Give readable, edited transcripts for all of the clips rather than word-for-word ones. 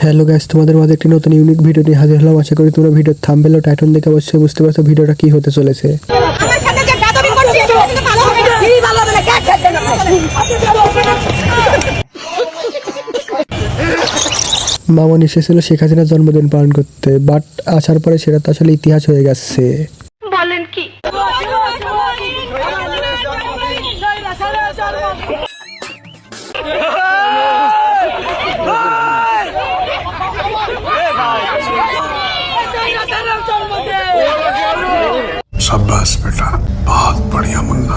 Hello guys, তোমাদের মাঝে একটি নতুন ইউনিক ভিডিও নিয়ে হাজির হলাম। আশা করি তোমরা ভিডিওর থাম্বনেল ও টাইটেল দেখে অবশ্যই বুঝতে পারছো ভিডিওটা কি হতে চলেছে। আমার সাথে যে গাদবি করছিস কিন্তু ভালো হবে না, কি ভালো হবে না, কে খেলবে না। মামুন এসেছিল শেখ হাসিনার জন্মদিন পালন করতে, বাট আসার পরে সেটা তো আসলে ইতিহাস হয়ে গেছে। বলেন কি शाबाश बेटा, बहुत बढ़िया मुन्ना।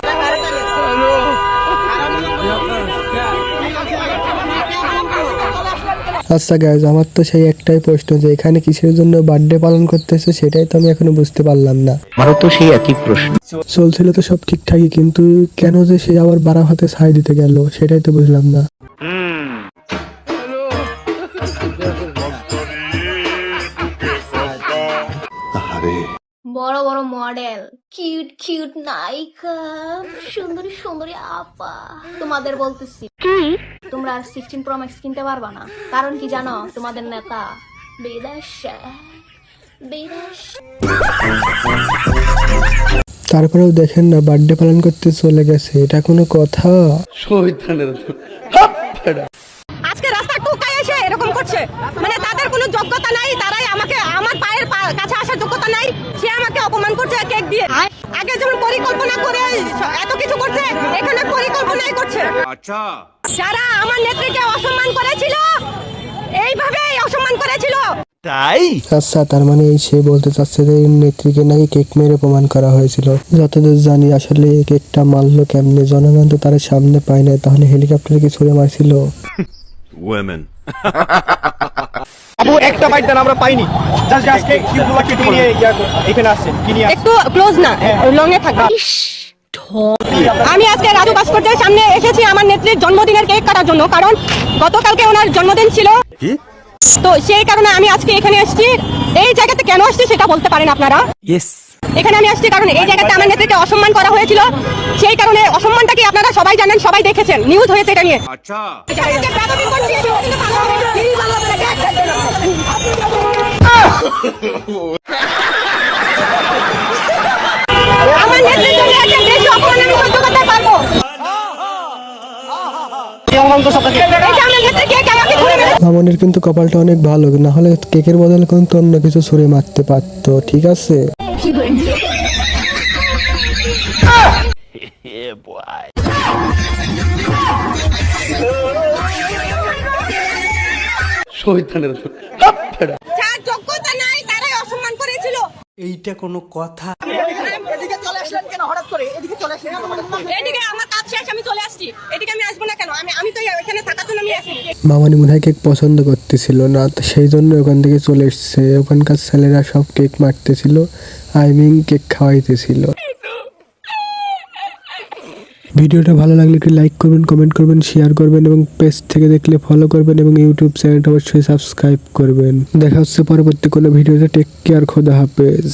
আচ্ছা গাইজ, আমার তো সেই একটাই প্রশ্ন যে এখানে কিসের জন্য বার্থডে পালন করতেছে সেটাই তো আমি এখনো বুঝতে পারলাম না। আমারও তো সেই একই প্রশ্ন। চলছিল তো সব ঠিকঠাকই, কিন্তু কেন যে সে আবার বাড়া হাতে ছাই দিতে গেল সেটাই তো বুঝলাম না। বড় বড় মডেল, কিউট কিউট নায়িকা, সুন্দরী সুন্দরী আপা, তোমাদের বলতেছি কি তোমরা আর 16 প্রো ম্যাক্স কিনতে পারবা না। কারণ কি জানো? তোমাদের নেতা বিদেশে। তারপরেও দেখেন না, বার্থডে পালন করতে চলে গেছে, এটা কোনো কথা? আজকে রাস্তা টুকাই এসে এরকম করছে, মানে তাদের কোনো যোগ্যতা নাই, তারাই আমাকে আমার পায়ের কাছে আসার যোগ্যতা নাই, সে আমাকে অপমান করছে কেক দিয়ে। আগে যেমন পরিকল্পনা করে এত কিছু করছে, এখানে পরিকল্পনাই করছে। আচ্ছা, যারা আমার নেত্রীকে অসম্মান করেছিল এইভাবেই অসম্মান করেছিল। আচ্ছা, তার মানে সে বলতে চাচ্ছে যে নেত্রীকে নাকি কেক মেরে অপমান করা হয়েছিল। যতদূর জানি আসলে এই কেকটা মারলো কেমনে, জনগণ তো তার সামনে পায় না, তাহলে হেলিকপ্টারে কি ছুড়ে মারছিল? women. আবু একটা বাইট দেন, আমরা পাইনি। জাস্ট আজকে কিউবগুলো কেটে নিয়ে এখানে আসছেন, কি নিয়ে একটু ক্লোজ না, লং এ থাকবে। আমি আজকে রাজু ভাস্কর্যের সামনে এসেছি আমার নেত্রীর জন্মদিনের কেক কাটার জন্য, কারণ গতকালকে ওনার জন্মদিন ছিল। তো সেই কারণে আমি আজকে এখানে এসেছি। এই জায়গাতে কেন আসছি সেটা বলতে পারেন আপনারা? এখানে আমি আসছি কারণ এই জায়গাতে আমার নেত্রীকে অসম্মান করা হয়েছিল। সেই কারণে অসম্মানটা কি আপনারা সবাই জানেন, সবাই দেখেছেন, নিউজ হয়েছে এটা নিয়ে। আচ্ছা, আমার নেত্রীর জন্য একটা বেশি অপমান আমি সহ্য করতে পারবো। এটা আমার নেত্রীকে আমাকে ঘুরে মেরে মামনের কিন্তু কপালটা অনেক ভালো, না হলে কেকের বদলে কিন্তু অন্য কিছু ছুড়ে মারতে পারতো। ঠিক আছে, যার যোগ্যতা নাই তারাই অসম্মান করেছিল। এইটা কোনো কথা? এদিকে চলে আসলেন কেন হঠাৎ করে? এদিকে চলে আসলেন হঠাৎ করে? এদিকে আমার কাজ শেষ, আমি চলে আসছি। এদিকে আমি আসবো না কেন? আমি তো এখানে থাকার জন্য আমি আসি। মামনি মনে হয় কেক পছন্দ করতেছিল না, তো সেই জন্য ওখান থেকে চলে এসছে। ওখানকার ছেলেরা সব কেক মারতেছিল, কেক খাওয়াইতেছিল। ভিডিওটা ভালো লাগলে একটু লাইক করবেন, কমেন্ট করবেন, শেয়ার করবেন এবং পেজ থেকে দেখলে ফলো করবেন এবং ইউটিউব চ্যানেলটা অবশ্যই সাবস্ক্রাইব করবেন। দেখা হচ্ছে পরবর্তী কোনো ভিডিওতে। টেক কেয়ার, খোদা হাফেজ।